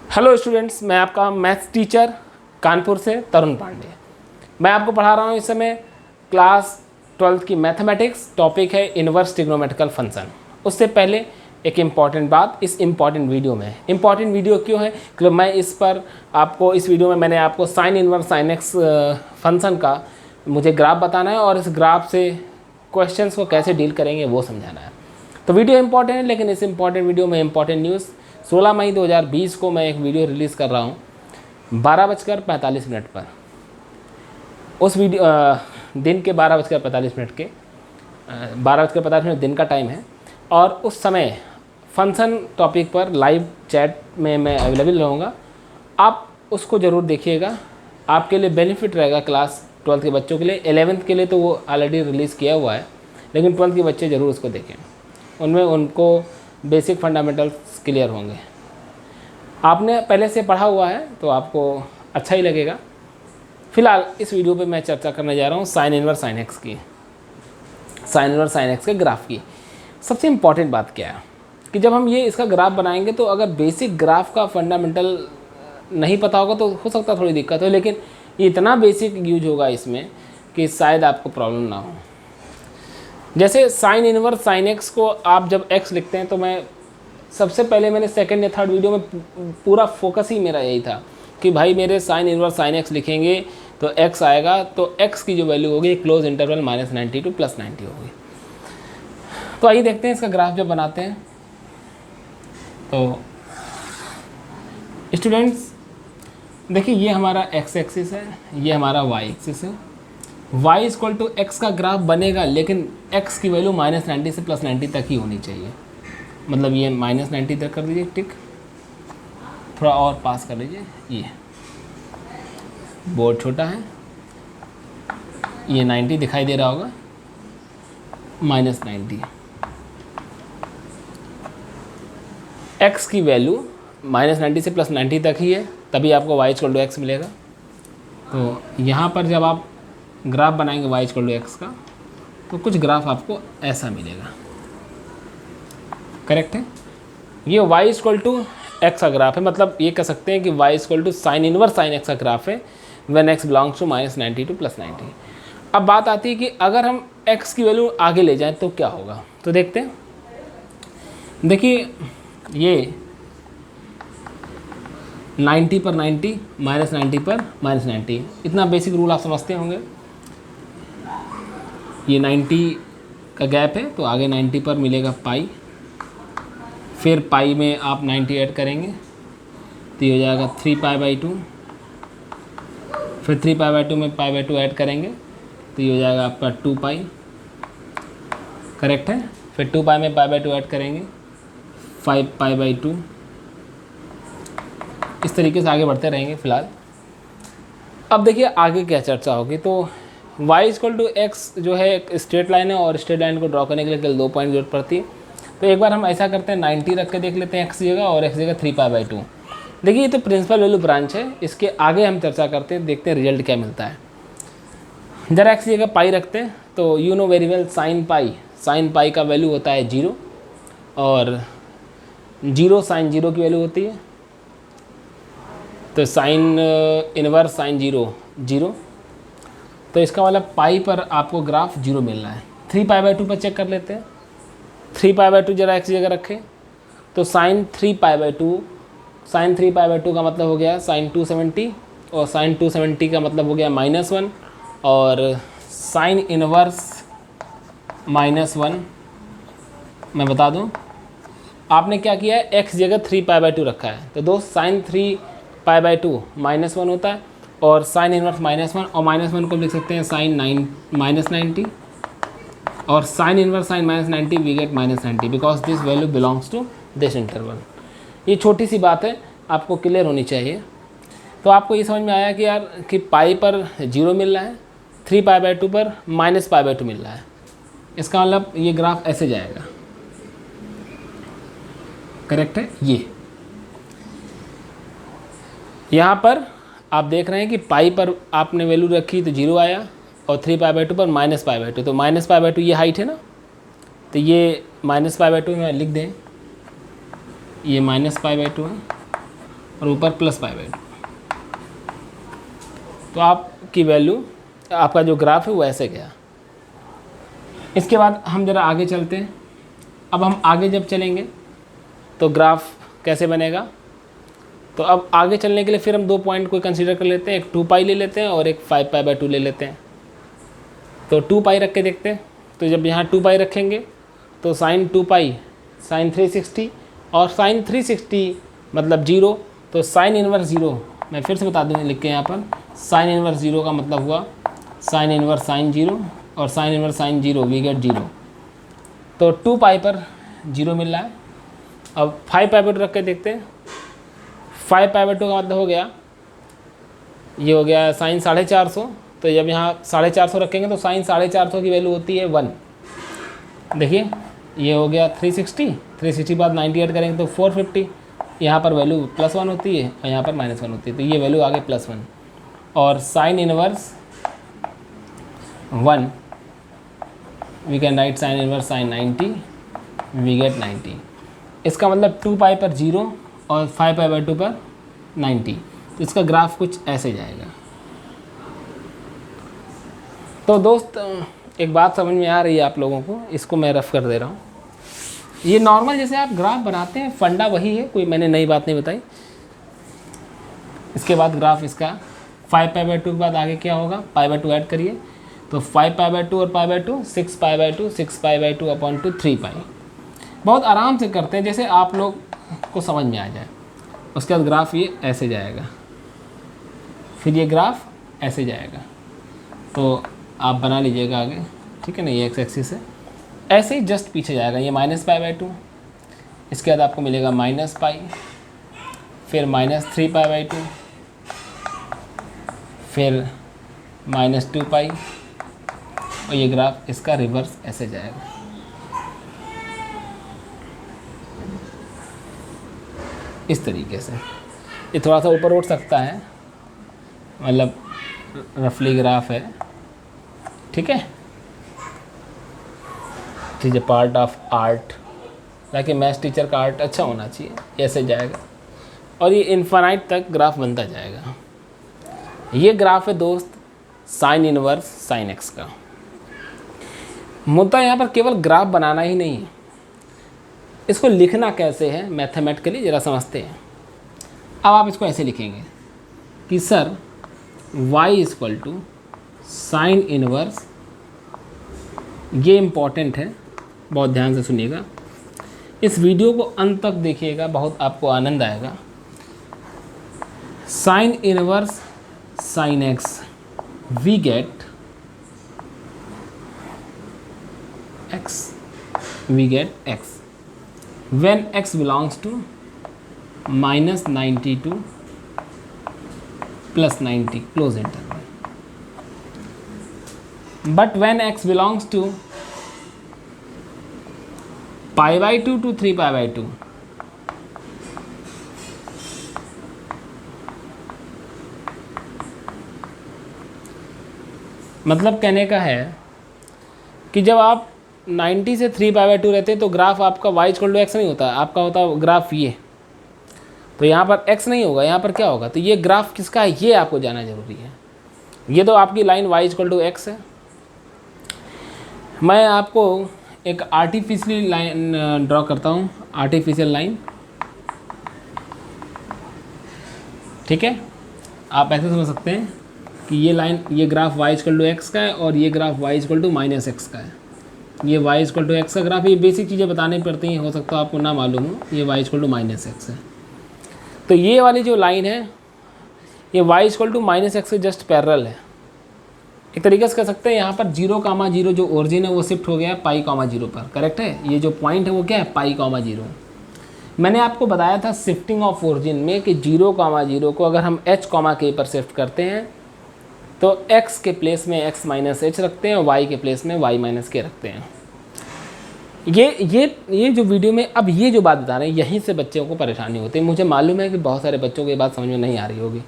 Hello students, मैं आपका maths teacher Kanpur से तरुण पांडे। मैं आपको पढ़ा रहा हूँ इस समय क्लास 12th की मैथमेटिक्स। टॉपिक है इन्वर्स ट्रिग्नोमेट्रिकल फंक्शन। उससे पहले एक इम्पॉर्टेंट बात इस इम्पॉर्टेंट वीडियो में। इम्पॉर्टेंट वीडियो क्यों है? क्योंकि मैं इस वीडियो में मैंने आपको sign inverse sine x function का मुझे ग्राफ बताना है और इस ग्राफ से क्वेश्चंस को कैसे डील करेंगे वो समझाना है। तो वीडियो इंपॉर्टेंट है, लेकिन इस इंपॉर्टेंट वीडियो में इंपॉर्टेंट न्यूज़ 16 मई 2020 को मैं एक वीडियो रिलीज़ कर रहा हूँ 12:45 पर। उस वीडियो दिन के 12:45 के 12:45 दिन का टाइम है और उस समय फंक्शन टॉपिक पर लाइव चैट में मैं अवेलेबल रहूँगा। आप उसको ज़रूर देखिएगा, आपके लिए बेनिफिट रहेगा क्लास 12th के बच्चों के लिए। 11th के लिए तो वो ऑलरेडी रिलीज़ किया हुआ है, लेकिन 12th के बच्चे ज़रूर उसको देखें, उनमें उनको बेसिक फंडामेंटल्स क्लियर होंगे। आपने पहले से पढ़ा हुआ है तो आपको अच्छा ही लगेगा। फिलहाल इस वीडियो पे मैं चर्चा करने जा रहा हूँ साइन इनवर्स साइन एक्स की, साइन इनवर्स साइन एक्स के ग्राफ की। सबसे इम्पॉर्टेंट बात क्या है कि जब हम ये इसका ग्राफ बनाएंगे तो अगर बेसिक ग्राफ का फंडामेंटल नहीं पता होगा तो हो सकता है थोड़ी दिक्कत हो, लेकिन इतना बेसिक यूज होगा इसमें कि शायद आपको प्रॉब्लम ना हो। जैसे साइन इनवर्स साइन एक्स को आप जब एक्स लिखते हैं तो मैं सबसे पहले मैंने सेकंड या थर्ड वीडियो में पूरा फोकस ही मेरा यही था कि भाई मेरे साइन इनवर्स साइन एक्स लिखेंगे तो एक्स आएगा, तो एक्स की जो वैल्यू होगी क्लोज इंटरवल -90 टू +90 होगी। तो आइए देखते हैं इसका ग्राफ जब बनाते हैं। तो स्टूडेंट्स देखिए, ये हमारा एक्स एक्सिस है, ये हमारा वाई एक्सिस है। y इक्वल टू एक्स का ग्राफ बनेगा, लेकिन x की वैल्यू -90 से +90 तक ही होनी चाहिए। मतलब ये -90 तक कर दीजिए, टिक, थोड़ा और पास कर लीजिए। ये बोर्ड छोटा है, ये 90 दिखाई दे रहा होगा, -90। x की वैल्यू -90 से +90 तक ही है, तभी आपको y इक्वल टू एक्स मिलेगा। तो यहाँ पर जब आप ग्राफ बनाएंगे y इक्वल टू एक्स का, तो कुछ ग्राफ आपको ऐसा मिलेगा। करेक्ट है? ये y इक्वल टू एक्स का ग्राफ है, मतलब ये कह सकते हैं कि y equal to sine inverse sine X का ग्राफ है when x belongs to -90 to +90। अब बात आती है कि अगर हम x की वैल्यू आगे ले जाएं तो क्या होगा। तो देखते हैं। देखिए, ये 90 पर 90, -90 पर -90, इतना बेसिक रूल आप समझते होंगे। ये 90 का गैप है तो आगे 90 पर मिलेगा पाई, फिर पाई में आप 90 ऐड करेंगे तो ये हो जाएगा 3π/2, फिर 3π/2 में π/2 ऐड करेंगे तो ये हो जाएगा आपका 2π। करेक्ट है? फिर 2π में π/2 ऐड करेंगे 5π/2। इस तरीके से आगे बढ़ते रहेंगे फिलहाल। अब देखिए आगे क्या चर्चा होगी। तो y इक्वल टू एक्स जो है एक स्ट्रेट लाइन है और स्ट्रेट लाइन को ड्रॉ करने के लिए केवल 2 पॉइंट जरूरत पड़ती है। तो एक बार हम ऐसा करते हैं, 90 रख के देख लेते हैं x जगह और x जगह 3π/2। देखिए, ये तो प्रिंसिपल वैल्यू ब्रांच है, इसके आगे हम चर्चा करते हैं, देखते हैं रिजल्ट क्या मिलता है। जरा x जगह पाई रखते हैं तो you know very well sine pi का वैल्यू होता है 0 और 0 साइन 0 की वैल्यू होती है। तो साइन इनवर्स साइन 0, तो इसका मतलब पाई पर आपको ग्राफ 0 मिल रहा है। 3π/2 पर चेक कर लेते हैं। 3π/2 जरा x जगह रखें तो साइन 3π/2 का मतलब हो गया साइन 270 और साइन 270 का मतलब हो गया -1 और साइन इनवर्स -1। मैं बता दूं, आपने क्या किया है, x जगह 3π/2 रखा है तो दोस्त साइन 3π/2 -1 होता है और साइन इनवर्स -1 और -1 को लिख सकते हैं साइन -90 और sine inverse sine -90 we get -90 because this value belongs to this interval. ये छोटी सी बात है, आपको क्लियर होनी चाहिए। तो आपको ये समझ में आया कि यार कि पाई पर 0 मिल रहा है, 3π/2 पर -π/2 मिल रहा है। इसका मतलब ये ग्राफ ऐसे जाएगा। करेक्ट है? ये यहाँ पर आप देख रहे हैं कि पाई पर आपने वैल्यू रखी तो 0 आया और 3π/2 पर -π/2, तो -π/2 ये हाइट है ना, तो ये -π/2 में लिख दें, ये -π/2 है और ऊपर प्लस पाई बाई 2। तो आपकी वैल्यू, आपका जो ग्राफ है वो ऐसे गया। इसके बाद हम ज़रा आगे चलते हैं। अब हम आगे जब चलेंगे तो ग्राफ कैसे बनेगा, तो अब आगे चलने के लिए फिर हम 2 पॉइंट को कंसीडर कर लेते हैं, एक 2 पाई ले लेते हैं और एक 5 पाई बाई 2 ले लेते हैं। तो 2 पाई रख के देखते हैं। तो जब यहाँ 2 पाई रखेंगे तो साइन 2 पाई साइन 360 और साइन 360 मतलब 0, तो साइन इनवर्स 0, मैं फिर से बता दूँ लिख के यहाँ पर, साइन इनवर्स 0 का मतलब हुआ साइन इनवर्स साइन 0 और sine inverse sine 0, we get 0। तो 2 पाई पर 0 मिल रहा है। अब 5 पाई बाई 2 रख के देखते हैं। 5 पाई बाई 2 का मतलब हो गया, ये हो गया साइन 450। तो जब यहाँ 450 रखेंगे तो साइन 450 की वैल्यू होती है 1। देखिए ये हो गया 360 बाद 90 ऐड करेंगे तो 450। यहाँ पर वैल्यू +1 होती है और यहाँ पर -1 होती है, तो ये वैल्यू आ गई +1। और sine inverse 1, we can write sine inverse sine 90, we get 90। इसका मतलब 2 पाई पर 0 और 5 पाई बाई 2 पर 90। तो इसका ग्राफ कुछ ऐसे जाएगा। तो दोस्त एक बात समझ में आ रही है आप लोगों को, इसको मैं रफ कर दे रहा हूँ। ये नॉर्मल जैसे आप ग्राफ बनाते हैं फंडा वही है, कोई मैंने नई बात नहीं बताई। इसके बाद ग्राफ इसका 5 पाई बाई 2 के बाद आगे क्या होगा, पाई बाई 2 ऐड करिए तो 5 पाई बाई 2 और pi by 2 6 pi by 2 6 pi by 2 upon 2 3 पाई। बहुत आराम से करते हैं जैसे आप लोग को समझ में आ जाए। उसके बाद ग्राफ ये ऐसे जाएगा, फिर ये ग्राफ ऐसे जाएगा। तो आप बना लीजिएगा आगे, ठीक है ना, ये एक्स एक्सिस है, ऐसे ही जस्ट पीछे जाएगा। ये -पाई बाई 2, इसके बाद आपको मिलेगा -पाई, फिर -3 पाई बाई 2, फिर -2 पाई, और ये ग्राफ इसका रिवर्स ऐसे जाएगा। इस तरीके से ये थोड़ा सा ऊपर उठ सकता है, मतलब रफली ग्राफ है, ठीक है। It is a part of art, ताकि मैथ्स टीचर का आर्ट अच्छा होना चाहिए। ऐसे जाएगा और ये इन्फिनाइट तक ग्राफ बनता जाएगा। ये ग्राफ है दोस्त साइन इनवर्स साइन एक्स का। मुद्दा यहाँ पर केवल ग्राफ बनाना ही नहीं है, इसको लिखना कैसे है मैथमेटिकली ज़रा समझते हैं। अब आप इसको ऐसे लिखेंगे कि sir y equal to sine inverse, ये इम्पॉर्टेंट है, बहुत ध्यान से सुनिएगा, इस वीडियो को अंत तक देखिएगा, बहुत आपको आनंद आएगा। Sine inverse sine X, we get x when x belongs to -90 to +90 close interval, but when x belongs to pi by 2 to 3 pi by 2, मतलब कहने का है कि जब आप 90 से 3 पाई बाई 2 रहते हैं तो ग्राफ आपका y इक्वल टू एक्स नहीं होता, आपका होता ग्राफ ये। तो यहाँ पर x नहीं होगा, यहाँ पर क्या होगा, तो ये ग्राफ किसका है ये आपको जानना जरूरी है। ये तो आपकी line y equal to X है। मैं आपको एक आर्टिफिशियल लाइन ड्रॉ करता हूँ, आर्टिफिशियल लाइन, ठीक है। आप ऐसे समझ सकते हैं कि ये लाइन, ये graph y equal to X का है और ये graph y equal to -x का है। ये y इक्वल टू एक्स का ग्राफ, ये बेसिक चीज़ें बतानी पड़ती हैं, हो सकता है आपको ना मालूम हो। ये y इक्वल टू -x है, तो ये वाली जो लाइन है ये y इक्वल टू -x से जस्ट पैरेलल है। एक तरीके से कह सकते हैं यहाँ पर 0,0 जो ओरिजिन है वो शिफ्ट हो गया है पाई, 0 पर, करेक्ट है। ये जो पॉइंट है वो क्या है, पाई, 0। मैंने आपको बताया था शिफ्टिंग ऑफ ओरिजिन में कि 0,0 को अगर हम h, k पर शिफ्ट करते हैं तो x के प्लेस में x माइनस h रखते हैं और y के प्लेस में y माइनस k रखते हैं। ये जो वीडियो में अब ये जो बात बता रहे हैं, यहीं से बच्चों को परेशानी होती है। मुझे मालूम है कि बहुत सारे बच्चों को ये बात समझ में नहीं आ रही होगी,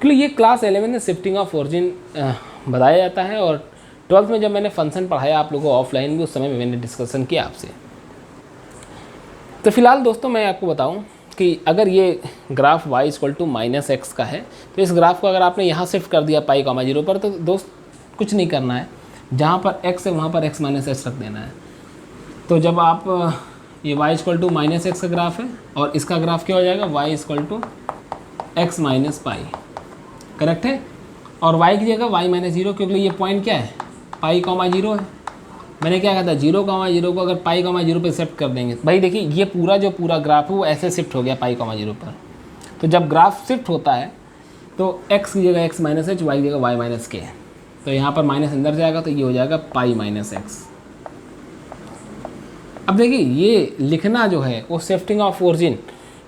क्योंकि ये क्लास 11 में शिफ्टिंग ऑफ ओरिजिन बताया जाता है, और 12th में जब मैंने फंक्शन पढ़ाया आप लोगों को ऑफलाइन में, उस समय में मैंने डिस्कशन किया आपसे। तो फिलहाल दोस्तों मैं आपको बताऊँ कि अगर ये graph y equal to minus X का है तो इस ग्राफ को अगर आपने यहाँ शिफ्ट कर दिया पाई कॉमा 0 पर, तो दोस्त कुछ नहीं करना है, जहाँ पर x है वहाँ पर x माइनस एक्स रख देना है। तो जब आप ये y equal to minus X का ग्राफ है और इसका ग्राफ क्या हो जाएगा, y equal to X minus pi, correct है। और y की जगह y माइनस 0, क्योंकि ये पॉइंट क्या है, पाई कॉमा 0 है। मैंने क्या कहा था, 0 कॉमा 0 को अगर पाई कॉमा 0 पर शिफ्ट कर देंगे, भाई देखिए ये पूरा ग्राफ है वो ऐसे शिफ्ट हो गया पाई कॉमा 0 पर। तो जब ग्राफ शिफ्ट होता है तो x की जगह x माइनस एच, y की जगह y माइनस के, तो यहाँ पर माइनस अंदर जाएगा तो ये हो जाएगा पाई माइनस एक्स। अब देखिए ये लिखना जो है वो शिफ्टिंग ऑफ ओरिजिन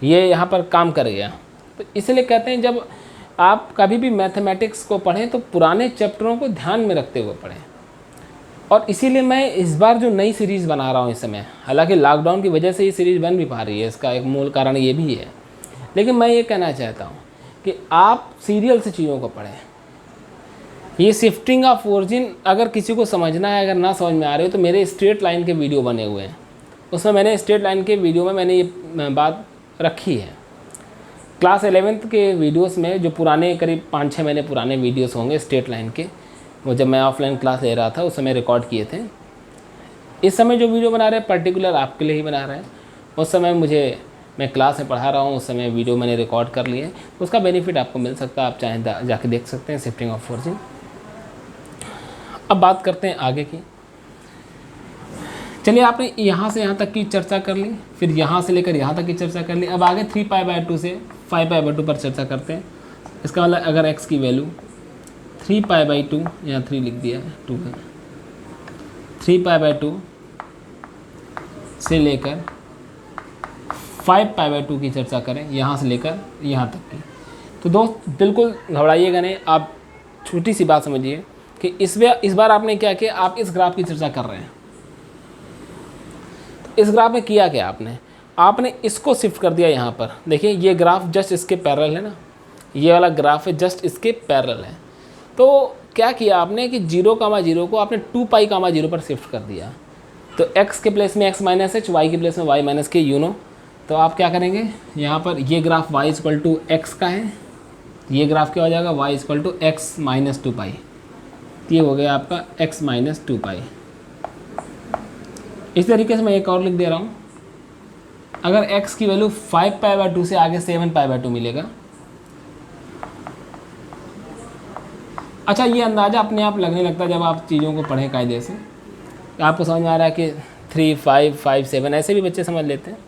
ये यहाँ पर काम कर गया। तो इसलिए कहते हैं जब आप कभी भी मैथमेटिक्स को पढ़ें तो पुराने चैप्टरों को ध्यान में रखते हुए पढ़ें। और इसीलिए मैं इस बार जो नई सीरीज़ बना रहा हूँ इस समय, हालांकि लॉकडाउन की वजह से ये सीरीज़ बन भी पा रही है, इसका एक मूल कारण ये भी है, लेकिन मैं ये कहना चाहता हूँ कि आप सीरियल से चीज़ों को पढ़ें। ये शिफ्टिंग ऑफ ओरिजिन अगर किसी को समझना है, अगर ना समझ में आ रही हो तो मेरे स्ट्रेट लाइन के वीडियो बने हुए हैं, उसमें मैंने स्ट्रेट लाइन के वीडियो में मैंने ये बात रखी है। क्लास 11th के वीडियोस में जो पुराने करीब 5-6 महीने पुराने वीडियोस होंगे स्ट्रेट लाइन के, वो जब मैं ऑफलाइन क्लास ले रहा था उस समय रिकॉर्ड किए थे। इस समय जो वीडियो बना रहे हैं पर्टिकुलर आपके लिए ही बना रहे हैं। उस समय मैं क्लास में पढ़ा रहा हूँ, उस समय वीडियो मैंने रिकॉर्ड कर लिए, उसका बेनिफिट आपको मिल सकता है, आप चाहें जाके देख सकते हैं शिफ्टिंग ऑफ ओरिजिन। अब बात करते हैं आगे की। चलिए आपने यहाँ से यहाँ तक की चर्चा कर ली, फिर यहाँ से लेकर यहाँ तक की चर्चा कर ली। अब आगे 3π/2 से 5π/2 पर चर्चा करते हैं। इसका मतलब अगर x की वैल्यू 3π/2, यहाँ 3 लिख दिया है, 2 है, 3π/2 से लेकर 5π/2 की चर्चा करें, यहाँ से लेकर यहाँ तक की, तो दोस्त बिल्कुल घबराइएगा नहीं। आप छोटी सी बात समझिए कि इस बार आपने क्या किया, आप इस ग्राफ की चर्चा कर रहे हैं। इस ग्राफ में किया क्या आपने इसको शिफ्ट कर दिया यहाँ पर। देखिए ये ग्राफ जस्ट इसके पैरेलल है ना, ये वाला ग्राफ है जस्ट इसके पैरेलल है। तो क्या किया आपने कि 0,0 को आपने 2π,0 पर शिफ्ट कर दिया। तो x के प्लेस में x माइनस एच, y के प्लेस में y माइनस के, नो। तो आप क्या करेंगे, यहाँ पर ये graph y equal to X का है, ये ग्राफ क्या हो जाएगा, y equal to X minus 2π। ये हो गया आपका x माइनस 2π। इस तरीके से मैं एक और लिख दे रहा हूँ, अगर x की वैल्यू 5π/2 से आगे 7π/2 मिलेगा। अच्छा ये अंदाज़ा अपने आप लगने लगता है जब आप चीज़ों को पढ़ें कायदे से। आपको समझ में आ रहा है कि 3, 5, 5, 7 ऐसे भी बच्चे समझ लेते हैं।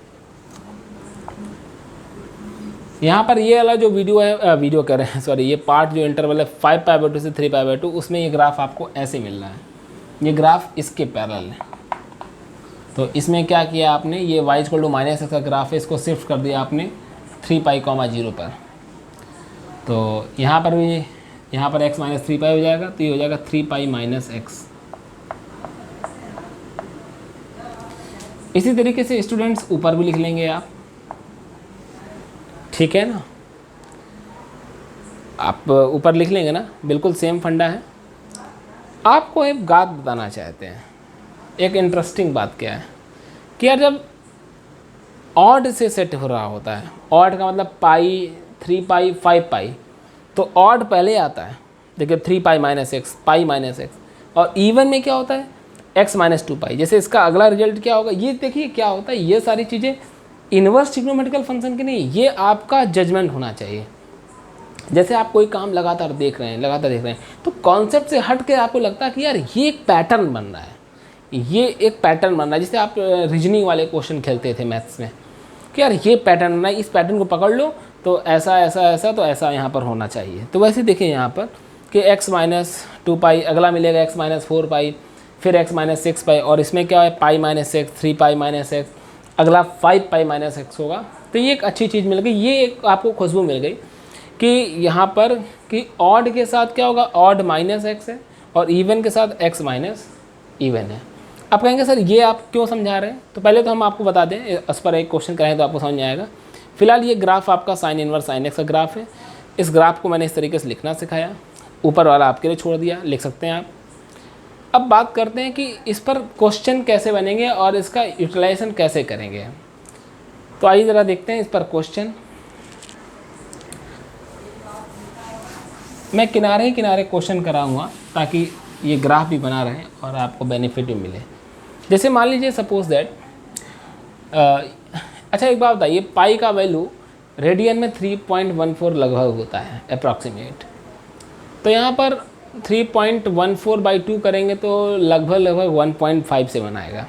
यहाँ पर ये वाला जो वीडियो कर रहे हैं, सॉरी, ये पार्ट जो इंटरवल है 5π/2 से 3π/2, उसमें ये ग्राफ आपको ऐसे मिल रहा है, ये ग्राफ इसके पैरेलल है। तो इसमें क्या किया आपने, ये y equal to minus X का ग्राफ है, इसको शिफ्ट कर दिया आपने 3π,0 पर। तो यहाँ पर भी x माइनस 3π हो जाएगा, तो ये हो जाएगा 3π माइनस एक्स। इसी तरीके से स्टूडेंट्स ऊपर भी लिख लेंगे आप, ठीक है ना, आप ऊपर लिख लेंगे ना, बिल्कुल सेम फंडा है। आपको एक बात बताना चाहते हैं, एक इंटरेस्टिंग बात क्या है कि यार जब ऑड से सेट हो रहा होता है, ऑड का मतलब पाई, 3π, 5π, तो ऑड पहले आता है। देखिए 3π minus X, pi minus X, और इवन में क्या होता है x माइनस 2π। जैसे इसका अगला रिजल्ट क्या होगा, ये देखिए क्या होता है, ये सारी चीज़ें इन्वर्स ट्रिग्नोमेट्रिकल फंक्शन की नहीं, ये आपका जजमेंट होना चाहिए। जैसे आप कोई काम लगातार देख रहे हैं, तो कॉन्सेप्ट से हट के आपको लगता है कि यार ये एक पैटर्न बन रहा है, ये एक पैटर्न बन रहा है। जैसे आप रीजनिंग वाले क्वेश्चन खेलते थे मैथ्स में कि यार ये पैटर्न बन रहा है, इस पैटर्न को पकड़ लो तो ऐसा ऐसा ऐसा, तो ऐसा यहाँ पर होना चाहिए। तो वैसे देखिए यहाँ पर कि x माइनस 2π, अगला मिलेगा x माइनस 4π, फिर x माइनस 6π, और इसमें क्या है pi minus X, 3π minus X, अगला 5π माइनस एक्स होगा। तो ये एक अच्छी चीज़ मिल गई, ये एक आपको खुशबू मिल गई कि यहाँ पर कि ऑड के साथ क्या होगा, ऑड माइनस एक्स है, और इवन के साथ x माइनस इवन है। आप कहेंगे सर ये आप क्यों समझा रहे हैं, तो पहले तो हम आपको बता दें, इस पर एक क्वेश्चन करें तो आपको समझ में आएगा। फिलहाल ये ग्राफ आपका साइन इनवर्स साइन एक्स का ग्राफ है। इस ग्राफ को मैंने इस तरीके से लिखना सिखाया, ऊपर वाला आपके लिए छोड़ दिया, लिख सकते हैं आप। अब बात करते हैं कि इस पर क्वेश्चन कैसे बनेंगे और इसका यूटिलाइजेशन कैसे करेंगे। तो आइए ज़रा देखते हैं इस पर क्वेश्चन। मैं किनारे ही किनारे क्वेश्चन कराऊंगा ताकि ये ग्राफ भी बना रहे और आपको बेनिफिट भी मिले। जैसे मान लीजिए सपोज दैट अच्छा एक बात बताइए, पाई का वैल्यू रेडियन में 3.14 लगभग होता है अप्रॉक्सीमेट। तो यहाँ पर 3.14/2 करेंगे तो लगभग 1.57 आएगा,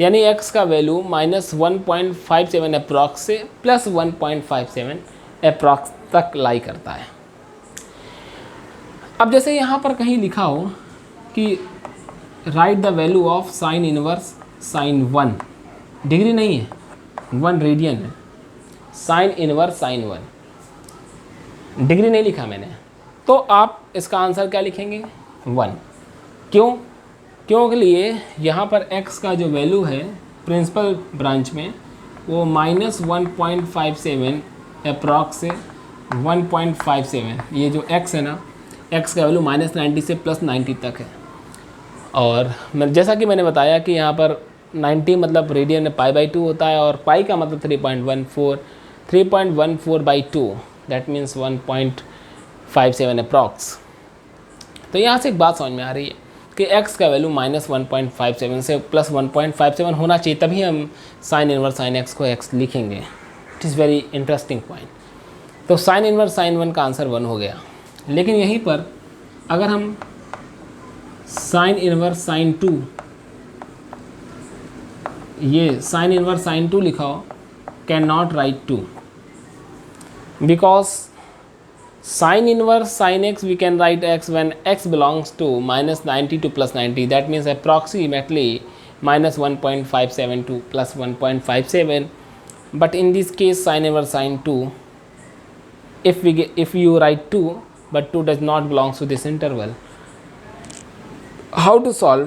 यानी x का वैल्यू -1.57 अप्रॉक्स से +1.57 अप्रॉक्स तक लाई करता है। अब जैसे यहाँ पर कहीं लिखा हो कि right the value of sine inverse sign 1, degree नहीं है, 1 रेडियन है, साइन इनवर्स साइन 1, डिग्री नहीं लिखा मैंने, तो आप इसका आंसर क्या लिखेंगे 1। क्यों के लिए यहाँ पर x का जो वैल्यू है प्रिंसिपल ब्रांच में वो -1.57 अप्रॉक्स से 1.57, ये जो x है ना, x का वैल्यू -90 से +90 तक है। और मैं जैसा कि मैंने बताया कि यहाँ पर 90 मतलब रेडियन में π/2 होता है और पाई का मतलब 3.14/2 दैट मीन्स 1.57 अप्रॉक्स। तो यहाँ से एक बात समझ में आ रही है कि x का वैल्यू -1.57 से +1.57 होना चाहिए, तभी हम साइन इनवर्स साइन x को x लिखेंगे। It is very interesting point. तो साइन इनवर्स साइन 1 का आंसर 1 हो गया। लेकिन यहीं पर अगर हम साइन इनवर्स साइन 2, ये साइन इनवर्स साइन 2 लिखा हो, can not right 2 because sign inverse sign x we can write x when x belongs to -90 to +90, that means approximately -1.57 to +1.57, but in this case sin inverse sin 2, if you write 2 but 2 does not belongs to this interval, how to solve?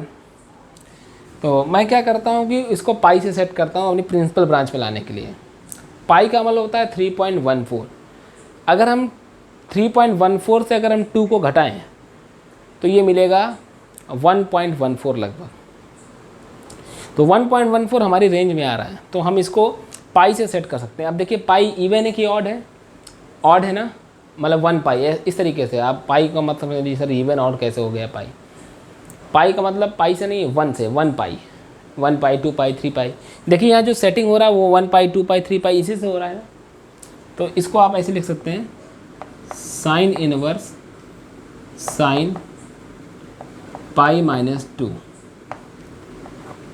तो मैं क्या करता हूँ कि इसको पाई से set करता हूँ अपनी प्रिंसिपल ब्रांच में लाने के लिए। पाई का मतलब होता है 3.14। अगर हम 3.14 से अगर हम 2 को घटाएं तो ये मिलेगा 1.14 लगभग। तो 1.14 हमारी रेंज में आ रहा है, तो हम इसको पाई से सेट कर सकते हैं। अब देखिए पाई इवन है कि ऑड है? ऑड है ना, मतलब 1 पाई। इस तरीके से आप पाई का मतलब सर इवन ऑड कैसे हो गया पाई? पाई का मतलब पाई से नहीं, 1 से, 1 पाई, 1 पाई 2 पाई 3 पाई। देखिए यहाँ जो सेटिंग हो रहा है वो 1 पाई 2 पाई 3 पाई इसी से हो रहा है ना। तो इसको आप ऐसे लिख सकते हैं साइन इनवर्स साइन पाई -2।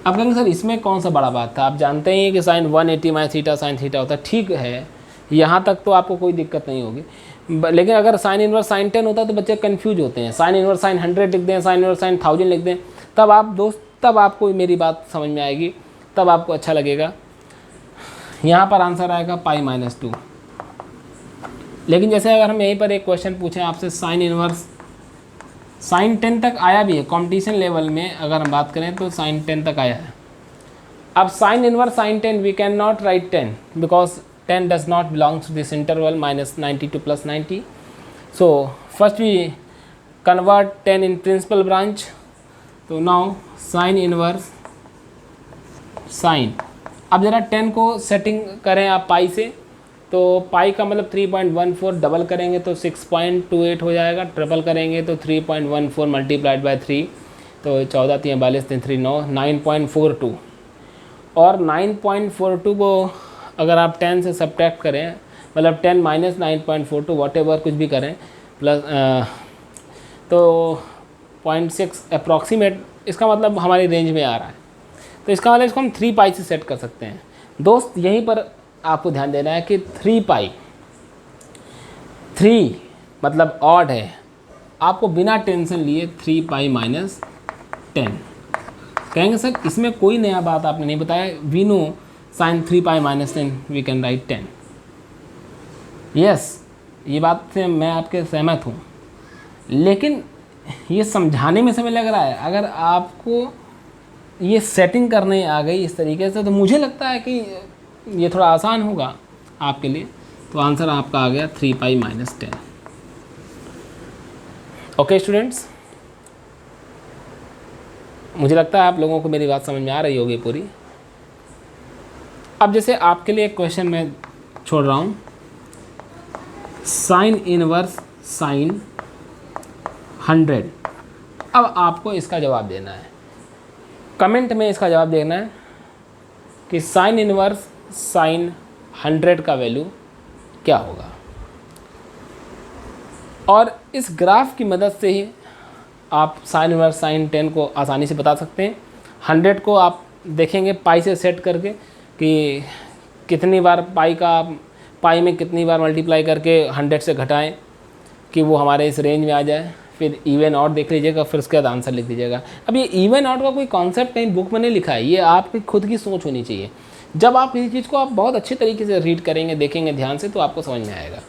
अब कहेंगे सर इसमें कौन सा बड़ा बात था? आप जानते ही हैं कि sine 180 minus theta sine theta होता है। ठीक है, यहाँ तक तो आपको कोई दिक्कत नहीं होगी। लेकिन अगर साइन इनवर्स साइन 10 होता है तो बच्चे कन्फ्यूज होते हैं। साइन इनवर्स साइन 100 लिख दें, साइन इनवर्स साइन 1000 लिख दें, तब आपको मेरी बात समझ में आएगी, तब आपको अच्छा लगेगा। यहाँ पर आंसर आएगा पाई -2। लेकिन जैसे अगर हम यहीं पर एक क्वेश्चन पूछें आपसे, साइन इनवर्स साइन 10 तक आया भी है कंपटीशन लेवल में, अगर हम बात करें तो साइन 10 तक आया है। अब sine inverse sine 10 we can not write 10 because 10 does not belong to this interval -90 to +90. So first we convert 10 in principal branch. So now sin inverse sin, अब ज़रा 10 को सेटिंग करें आप पाई से, तो पाई का मतलब 3.14, डबल करेंगे तो 6.28 हो जाएगा, ट्रिपल करेंगे तो 3.14 मल्टीप्लाइड बाई 3, तो 14 3 42 3 3 9 9.42। और 9.42 को अगर आप 10 से सब्ट्रैक्ट करें, मतलब 10 माइनस 9.42 वॉट एवर कुछ भी करें प्लस तो 0.6 अप्रॉक्सीमेट, इसका मतलब हमारी रेंज में आ रहा है। तो इसका मतलब इसको हम 3 पाई से सेट कर सकते हैं। दोस्त यहीं पर आपको ध्यान देना है कि 3 पाई, 3 मतलब ऑड है, आपको बिना टेंशन लिए 3 पाई -10। कहेंगे सर इसमें कोई नया बात आपने नहीं बताया। We know sine 3 pi -10 we can write 10। Yes, ये बात से मैं आपके सहमत हूँ, लेकिन ये समझाने में समय लग रहा है। अगर आपको ये सेटिंग करने आ गई इस तरीके से, तो मुझे लगता है कि ये थोड़ा आसान होगा आपके लिए। तो आंसर आपका आ गया 3 पाई -10। ओके स्टूडेंट्स, मुझे लगता है आप लोगों को मेरी बात समझ में आ रही होगी पूरी। अब जैसे आपके लिए एक क्वेश्चन मैं छोड़ रहा हूँ, साइन इनवर्स साइन 100। अब आपको इसका जवाब देना है, कमेंट में इसका जवाब देना है कि साइन इनवर्स साइन 100 का वैल्यू क्या होगा। और इस ग्राफ की मदद से ही आप साइन इनवर्स साइन 10 को आसानी से बता सकते हैं। 100 को आप देखेंगे पाई से सेट करके कि कितनी बार पाई में कितनी बार मल्टीप्लाई करके 100 से घटाएं कि वो हमारे इस रेंज में आ जाए। फिर इवन ऑड देख लीजिएगा, फिर उसके बाद आंसर लिख दीजिएगा। अब ये इवन ऑड का कोई कॉन्सेप्ट कहीं बुक में नहीं लिखा है, ये आपकी खुद की सोच होनी चाहिए। जब आप किसी चीज़ को आप बहुत अच्छे तरीके से रीड करेंगे, देखेंगे ध्यान से, तो आपको समझ में आएगा।